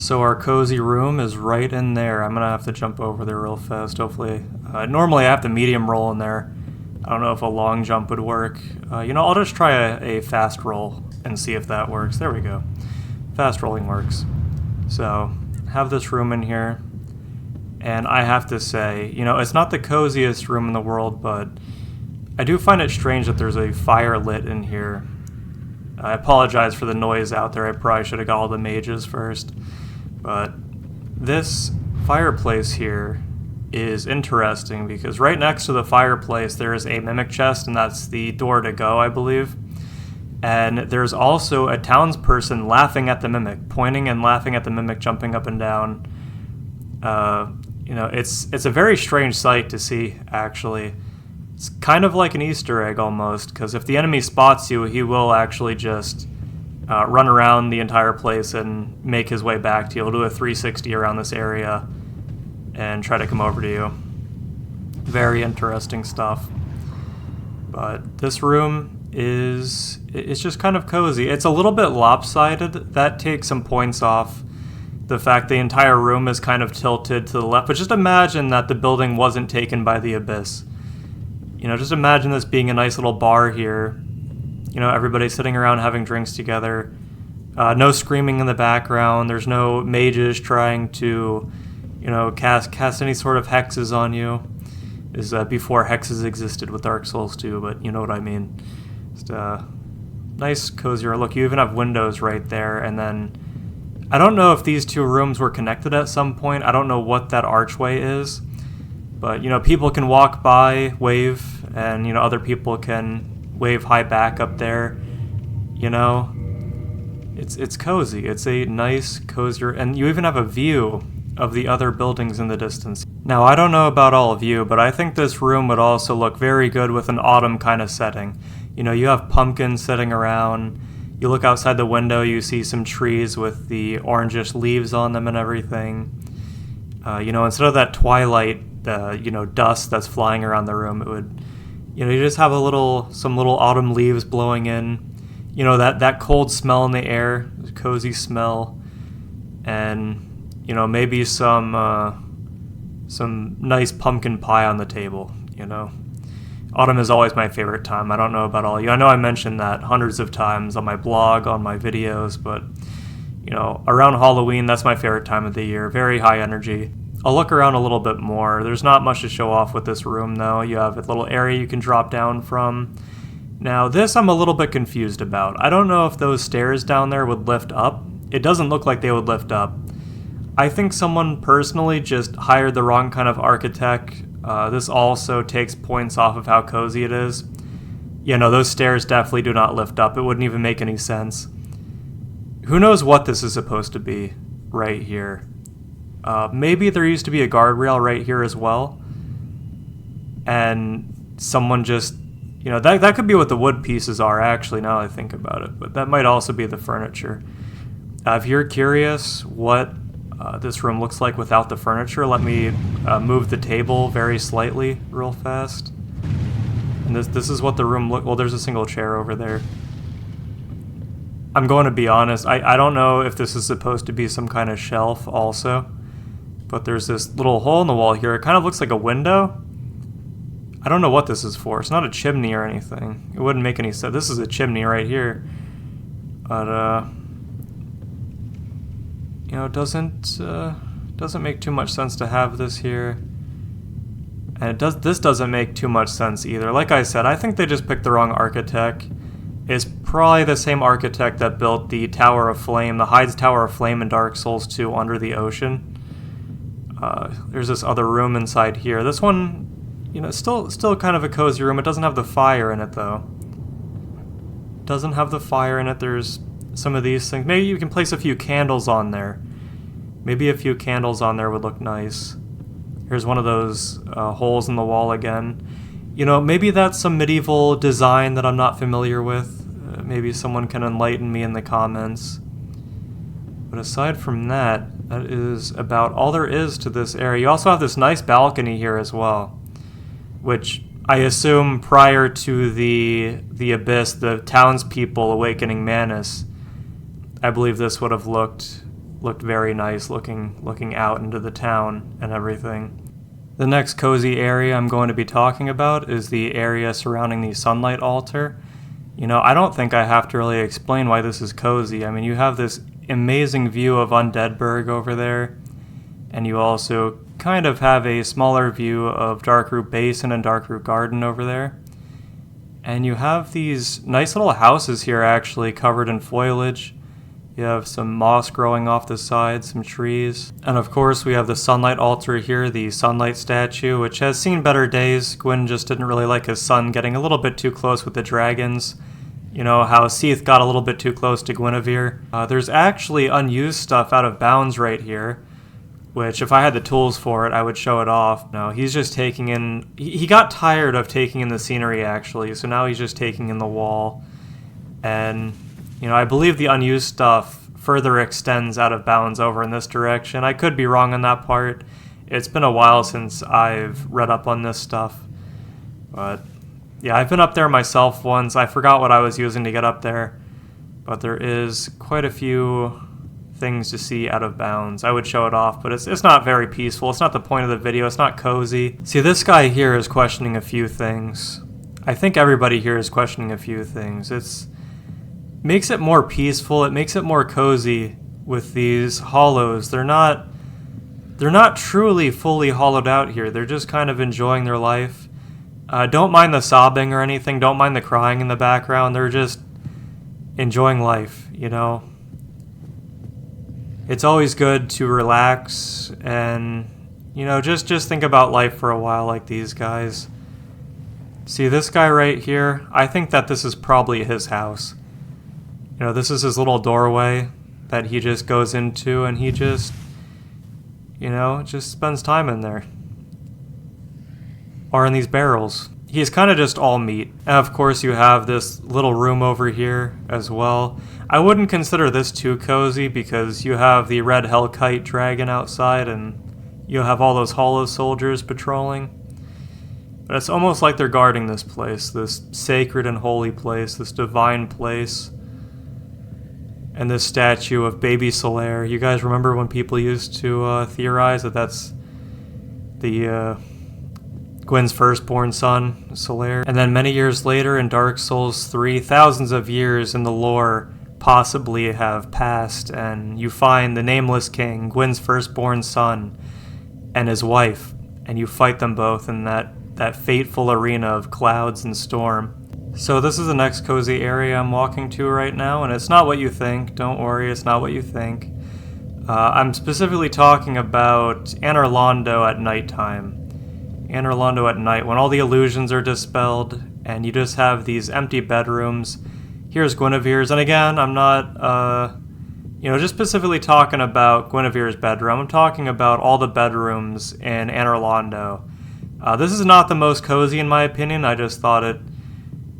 So our cozy room is right in there. I'm gonna have to jump over there real fast, hopefully. Normally I have to medium roll in there. I don't know if a long jump would work. I'll just try a fast roll and see if that works. There we go. Fast rolling works. So, have this room in here. And I have to say, it's not the coziest room in the world, but I do find it strange that there's a fire lit in here. I apologize for the noise out there. I probably should have got all the mages first. But this fireplace here is interesting because right next to the fireplace there is a mimic chest, and that's the door to go, I believe. And there's also a townsperson laughing at the mimic, pointing and laughing at the mimic, jumping up and down. It's a very strange sight to see, actually. It's kind of like an Easter egg almost, because if the enemy spots you, he will actually just run around the entire place and make his way back to you. He'll do a 360 around this area and try to come over to you. Very interesting stuff. But this room it's just kind of cozy. It's a little bit lopsided. That takes some points off the fact the entire room is kind of tilted to the left. But just imagine that the building wasn't taken by the abyss. Just imagine this being a nice little bar here. Everybody sitting around having drinks together. No screaming in the background. There's no mages trying to, cast any sort of hexes on you. Is before hexes existed with Dark Souls 2, but you know what I mean. Just nice, cozier look. You even have windows right there, and then I don't know if these two rooms were connected at some point. I don't know what that archway is, but people can walk by, wave, and other people can wave hi back up there. It's cozy. It's a nice, cozier, and you even have a view of the other buildings in the distance. Now, I don't know about all of you, but I think this room would also look very good with an autumn kind of setting. You have pumpkins sitting around. You look outside the window, you see some trees with the orangish leaves on them and everything. Instead of that twilight, dust that's flying around the room, it would, you just have some little autumn leaves blowing in. That cold smell in the air, cozy smell, and maybe some nice pumpkin pie on the table. Autumn is always my favorite time. I don't know about all of you. I know I mentioned that hundreds of times on my blog, on my videos, but around Halloween, that's my favorite time of the year. Very high energy. I'll look around a little bit more. There's not much to show off with this room, though. You have a little area you can drop down from. Now, this I'm a little bit confused about. I don't know if those stairs down there would lift up. It doesn't look like they would lift up. I think someone personally just hired the wrong kind of architect. This also takes points off of how cozy it is. Those stairs definitely do not lift up. It wouldn't even make any sense. Who knows what this is supposed to be right here. Maybe there used to be a guardrail right here as well. And someone just, that could be what the wood pieces are actually, now that I think about it. But that might also be the furniture. If you're curious what this room looks like without the furniture, let me move the table very slightly real fast. And this is what the room well, there's a single chair over there. I'm going to be honest, I don't know if this is supposed to be some kind of shelf also, but there's this little hole in the wall here. It kind of looks like a window. I don't know what this is for. It's not a chimney or anything. It wouldn't make any sense. This is a chimney right here. But it doesn't make too much sense to have this here. And this doesn't make too much sense either. Like I said, I think they just picked the wrong architect. It's probably the same architect that built the Tower of Flame, the Hyde's Tower of Flame in Dark Souls 2 under the ocean. There's this other room inside here. This one, still kind of a cozy room. It doesn't have the fire in it, though. Doesn't have the fire in it. There's some of these things. Maybe you can place a few candles on there. Maybe a few candles on there would look nice. Here's one of those holes in the wall again. Maybe that's some medieval design that I'm not familiar with. Maybe someone can enlighten me in the comments. But aside from that, that is about all there is to this area. You also have this nice balcony here as well, which I assume prior to the Abyss, the townspeople awakening Manus, I believe this would have looked looked very nice looking out into the town and everything. The next cozy area I'm going to be talking about is the area surrounding the sunlight altar. You know, I don't think I have to really explain why this is cozy. I mean, you have this amazing view of Undeadburg over there, and you also kind of have a smaller view of Darkroot Basin and Darkroot Garden over there. And you have these nice little houses here actually covered in foliage. You have some moss growing off the side, some trees. And of course we have the sunlight altar here, the sunlight statue, which has seen better days. Gwyn just didn't really like his son getting a little bit too close with the dragons. You know, how Seath got a little bit too close to Gwynevere. There's actually unused stuff out of bounds right here, which if I had the tools for it, I would show it off. No, he's just taking in... He got tired of taking in the scenery, actually, so now he's just taking in the wall. And, you know, I believe the unused stuff further extends out of bounds over in this direction. I could be wrong on that part. It's been a while since I've read up on this stuff. But, yeah, I've been up there myself once. I forgot what I was using to get up there. But there is quite a few things to see out of bounds. I would show it off, but it's not very peaceful. It's not the point of the video. It's not cozy. See, this guy here is questioning a few things. I think everybody here is questioning a few things. It makes it more peaceful. It makes it more cozy with these hollows. They're not truly fully hollowed out here. They're just kind of enjoying their life. Don't mind the sobbing or anything. Don't mind the crying in the background. They're just enjoying life, you know? It's always good to relax and, you know, just think about life for a while like these guys. See, this guy right here, I think that this is probably his house. You know, this is his little doorway that he just goes into, and he just, you know, just spends time in there. Or in these barrels. He's kind of just all meat. And of course you have this little room over here as well. I wouldn't consider this too cozy because you have the red Hellkite dragon outside and you have all those hollow soldiers patrolling. But it's almost like they're guarding this place, this sacred and holy place, this divine place. And this statue of baby Solaire. You guys remember when people used to theorize that that's the Gwyn's firstborn son, Solaire. And then many years later in Dark Souls 3, thousands of years in the lore possibly have passed, and you find the Nameless King, Gwyn's firstborn son, and his wife, and you fight them both in that fateful arena of clouds and storm. So this is the next cozy area I'm walking to right now, and it's not what you think. Don't worry, it's not what you think. I'm specifically talking about Anor Londo at nighttime. Anor Londo at night, when all the illusions are dispelled, and you just have these empty bedrooms. Here's Gwynevere's, and again, I'm not, just specifically talking about Gwynevere's bedroom. I'm talking about all the bedrooms in Anor Londo. This is not the most cozy in my opinion. I just thought it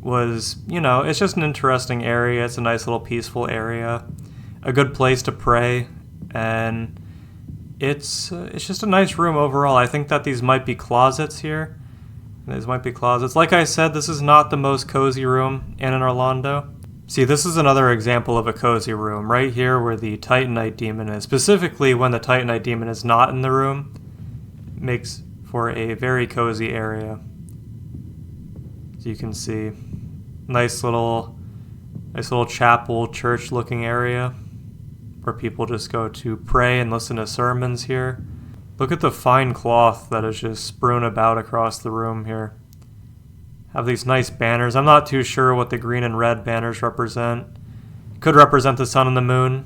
was, it's just an interesting area. It's a nice little peaceful area. A good place to pray, and it's just a nice room overall. I think that these might be closets here. These might be closets. Like I said, this is not the most cozy room in Anor Londo. See, this is another example of a cozy room, right here where the Titanite demon is. Specifically, when the Titanite demon is not in the room, makes for a very cozy area. As you can see, nice little chapel, church-looking area where people just go to pray and listen to sermons here. Look at the fine cloth that is just strewn about across the room here. Have these nice banners. I'm not too sure what the green and red banners represent. Could represent the sun and the moon.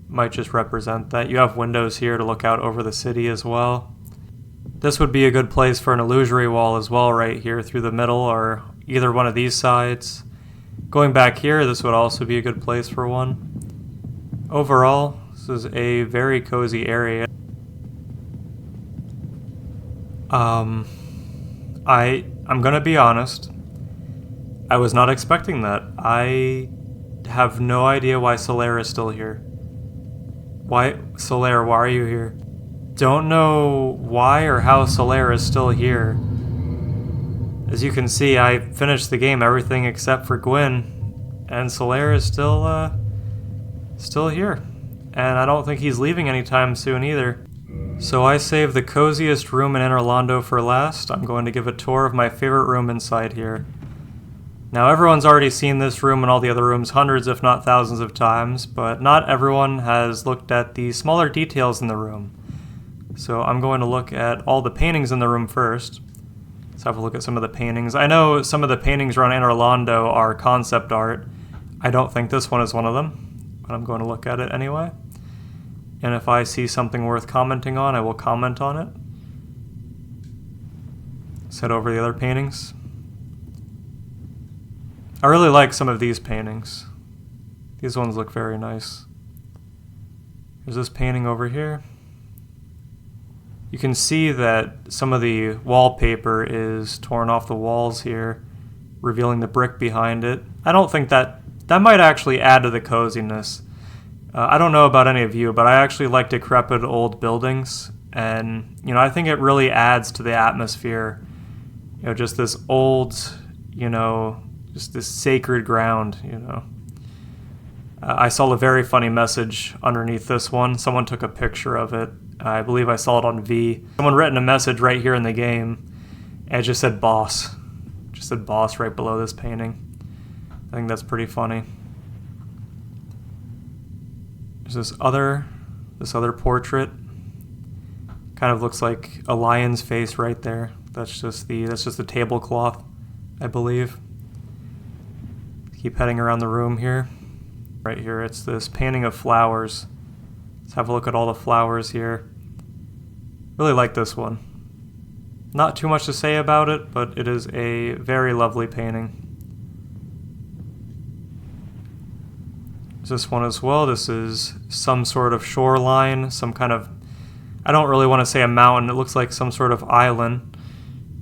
Might just represent that. You have windows here to look out over the city as well. This would be a good place for an illusory wall as well, right here through the middle or either one of these sides. Going back here, this would also be a good place for one. Overall, this is a very cozy area. I'm gonna be honest. I was not expecting that. I have no idea why Solaire is still here. Why, Solaire, why are you here? Don't know why or how Solaire is still here. As you can see, I finished the game, everything except for Gwyn, and Solaire is still here. and I don't think he's leaving anytime soon either. So I saved the coziest room in Anor Londo for last. I'm going to give a tour of my favorite room inside here. Now everyone's already seen this room and all the other rooms hundreds if not thousands of times, but not everyone has looked at the smaller details in the room. So I'm going to look at all the paintings in the room first. Let's have a look at some of the paintings. I know some of the paintings around Anor Londo are concept art. I don't think this one is one of them, but I'm going to look at it anyway. And if I see something worth commenting on, I will comment on it. Let's head over the other paintings. I really like some of these paintings. These ones look very nice. There's this painting over here. You can see that some of the wallpaper is torn off the walls here, revealing the brick behind it. I don't think that might actually add to the coziness. I don't know about any of you, but I actually like decrepit old buildings, and I think it really adds to the atmosphere. Just this old, just this sacred ground, I saw a very funny message underneath this one. Someone took a picture of it. I believe I saw it on V. Someone written a message right here in the game, and it just said boss. Just said boss right below this painting. I think that's pretty funny. There's this other portrait. Kind of looks like a lion's face right there. That's just the tablecloth, I believe. Keep heading around the room here. Right here, it's this painting of flowers. Let's have a look at all the flowers here. Really like this one. Not too much to say about it, but it is a very lovely painting. There's this one as well. This is some sort of shoreline, some kind of, I don't really want to say a mountain, it looks like some sort of island.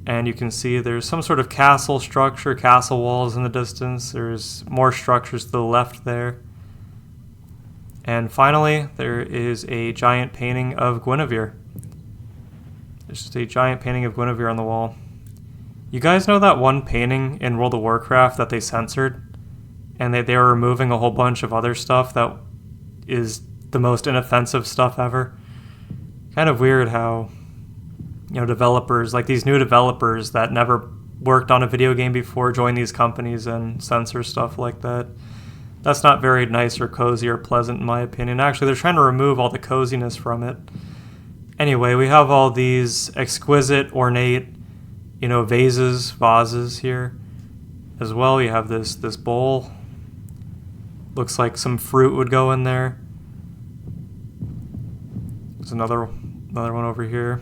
And you can see there's some sort of castle structure, castle walls in the distance. There's more structures to the left there. And finally, there is a giant painting of Gwynevere. There's just a giant painting of Gwynevere on the wall. You guys know that one painting in World of Warcraft that they censored? And they were removing a whole bunch of other stuff that is the most inoffensive stuff ever. Kind of weird how, developers, like these new developers that never worked on a video game before, join these companies and censor stuff like that. That's not very nice or cozy or pleasant in my opinion. Actually, they're trying to remove all the coziness from it. Anyway, we have all these exquisite, ornate, vases here. As well, we have this bowl. Looks like some fruit would go in there. There's another one over here.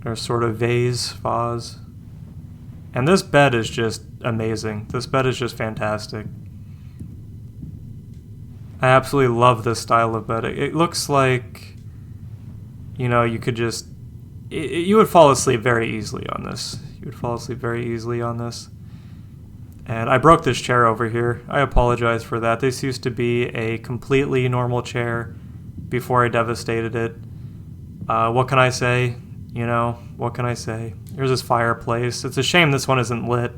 There's sort of vase. And this bed is just amazing. This bed is just fantastic. I absolutely love this style of bed. It looks like, you could just, you would fall asleep very easily on this. And I broke this chair over here. I apologize for that. This used to be a completely normal chair before I devastated it. What can I say? What can I say? Here's this fireplace. It's a shame this one isn't lit.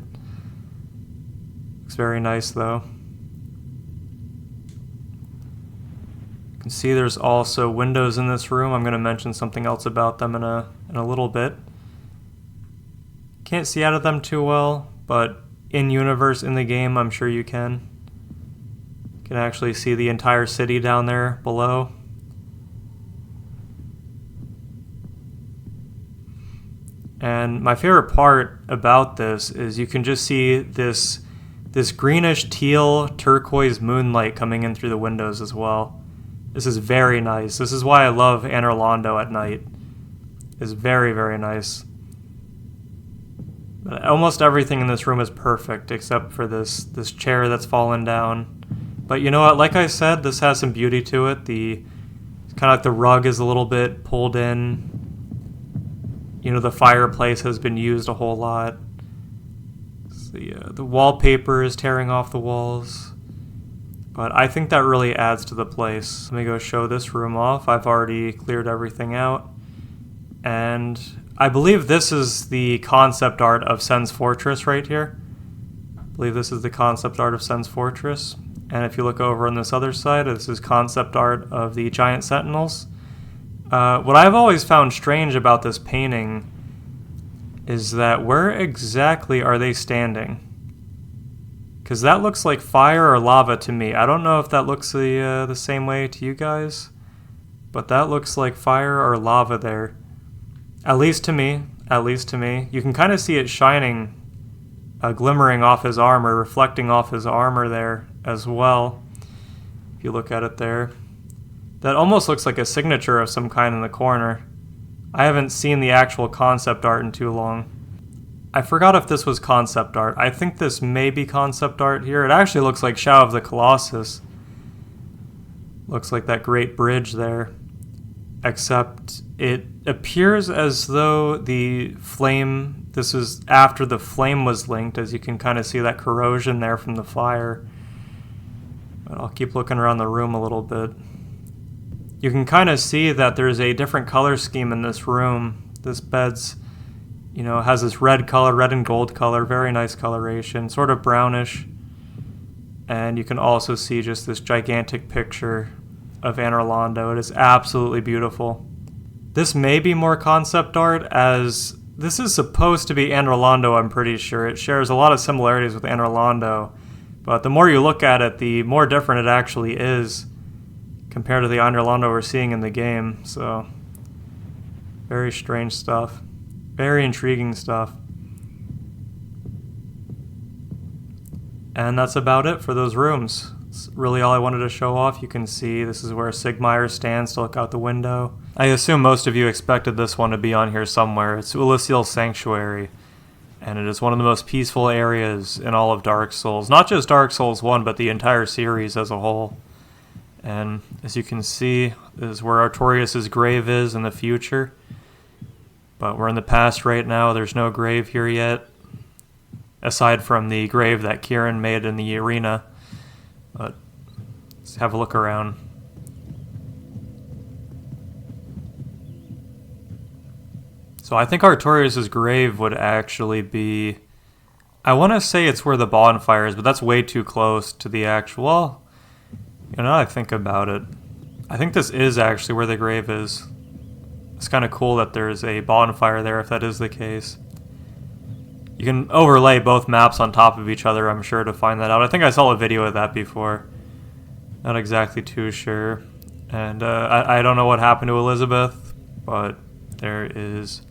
Looks very nice though. You can see there's also windows in this room. I'm going to mention something else about them in a little bit. Can't see out of them too well, but in-universe in the game, I'm sure you can. You can actually see the entire city down there below. And my favorite part about this is you can just see this greenish teal turquoise moonlight coming in through the windows as well. This is very nice. This is why I love Anor Londo at night. It's very, very nice. Almost everything in this room is perfect except for this chair that's fallen down. But you know what? Like I said, this has some beauty to it. It's kind of like the rug is a little bit pulled in. The fireplace has been used a whole lot. The wallpaper is tearing off the walls. But I think that really adds to the place. Let me go show this room off. I've already cleared everything out. And I believe this is the concept art of Sen's Fortress right here. I believe this is the concept art of Sen's Fortress. And if you look over on this other side, this is concept art of the giant sentinels. What I've always found strange about this painting is that where exactly are they standing? Because that looks like fire or lava to me. I don't know if that looks the same way to you guys, but that looks like fire or lava there. At least to me. You can kind of see it shining, glimmering off his armor, reflecting off his armor there as well. If you look at it there. That almost looks like a signature of some kind in the corner. I haven't seen the actual concept art in too long. I forgot if this was concept art. I think this may be concept art here. It actually looks like Shadow of the Colossus. Looks like that great bridge there. Except it appears as though the flame, this is after the flame was linked, as you can kind of see that corrosion there from the fire. But I'll keep looking around the room a little bit. You can kind of see that there's a different color scheme in this room. This bed's, has this red color, red and gold color, very nice coloration, sort of brownish. And you can also see just this gigantic picture of Anor Londo. It is absolutely beautiful. This may be more concept art, as this is supposed to be Anor Londo, I'm pretty sure. It shares a lot of similarities with Anor Londo, but the more you look at it, the more different it actually is compared to the Anor Londo we're seeing in the game. So, very strange stuff. Very intriguing stuff. And that's about it for those rooms. It's really all I wanted to show off. You can see this is where Sigmire stands to look out the window. I assume most of you expected this one to be on here somewhere. It's Oolacile Sanctuary, and it is one of the most peaceful areas in all of Dark Souls. Not just Dark Souls 1, but the entire series as a whole. And as you can see, this is where Artorias' grave is in the future. But we're in the past right now. There's no grave here yet, aside from the grave that Kieran made in the arena. But let's have a look around. So I think Artorias' grave would actually be... I want to say it's where the bonfire is, but that's way too close to the actual... Well, now I think about it, I think this is actually where the grave is. It's kind of cool that there's a bonfire there if that is the case. You can overlay both maps on top of each other, I'm sure, to find that out. I think I saw a video of that before. Not exactly too sure. And I don't know what happened to Elizabeth, but there is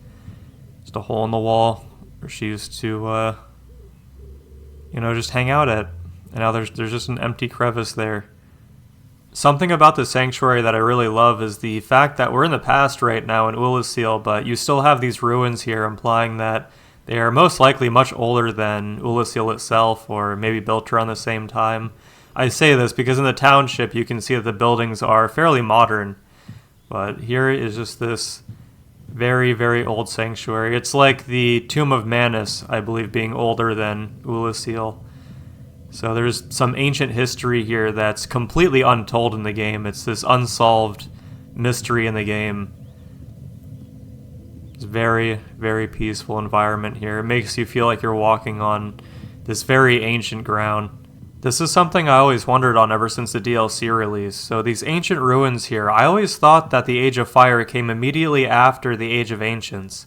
just a hole in the wall where she used to, just hang out at. And now there's just an empty crevice there. Something about the sanctuary that I really love is the fact that we're in the past right now in Oolacile, but you still have these ruins here, implying that they are most likely much older than Oolacile itself, or maybe built around the same time. I say this because in the Township you can see that the buildings are fairly modern, but here is just this very, very old sanctuary. It's like the Tomb of Manus, I believe, being older than Oolacile. So there's some ancient history here that's completely untold in the game. It's this unsolved mystery in the game. It's very, very peaceful environment here. It makes you feel like you're walking on this very ancient ground. This is something I always wondered on ever since the DLC release. So these ancient ruins here, I always thought that the Age of Fire came immediately after the Age of Ancients.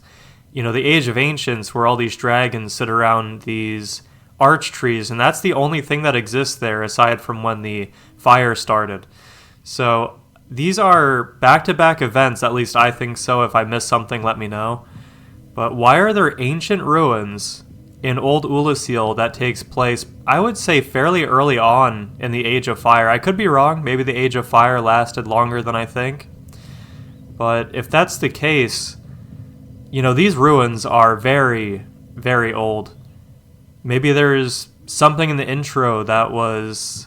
The Age of Ancients, where all these dragons sit around these arch trees, and that's the only thing that exists there aside from when the fire started. So these are back-to-back events, at least I think so. If I missed something, let me know. But why are there ancient ruins in Old Oolacile that takes place, I would say, fairly early on in the Age of Fire? I could be wrong. Maybe the Age of Fire lasted longer than I think. But if that's the case, these ruins are very, very old. Maybe there's something in the intro that was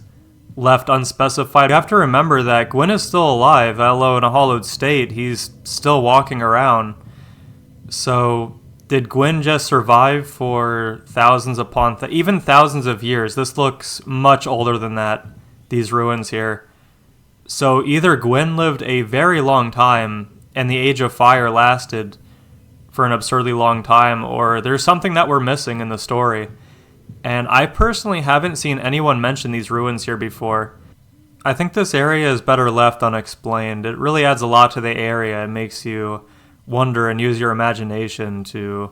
left unspecified. You have to remember that Gwyn is still alive, although in a hollowed state, he's still walking around. So did Gwyn just survive for thousands upon even thousands of years? This looks much older than that, these ruins here. So either Gwyn lived a very long time and the Age of Fire lasted for an absurdly long time, or there's something that we're missing in the story. And I personally haven't seen anyone mention these ruins here before. I think this area is better left unexplained. It really adds a lot to the area and makes you wonder and use your imagination to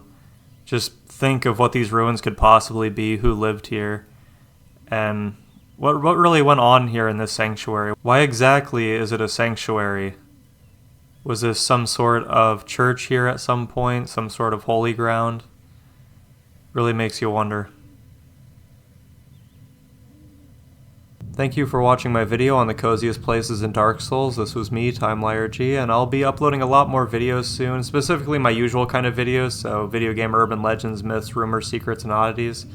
just think of what these ruins could possibly be, who lived here, and what really went on here in this sanctuary. Why exactly is it a sanctuary? Was this some sort of church here at some point, some sort of holy ground? Really makes you wonder. Thank you for watching my video on the coziest places in Dark Souls. This was me, TimelireG, and I'll be uploading a lot more videos soon, specifically my usual kind of videos, so video game urban legends, myths, rumors, secrets, and oddities.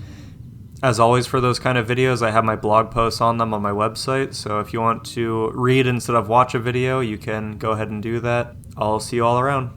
As always for those kind of videos, I have my blog posts on them on my website, so if you want to read instead of watch a video, you can go ahead and do that. I'll see you all around.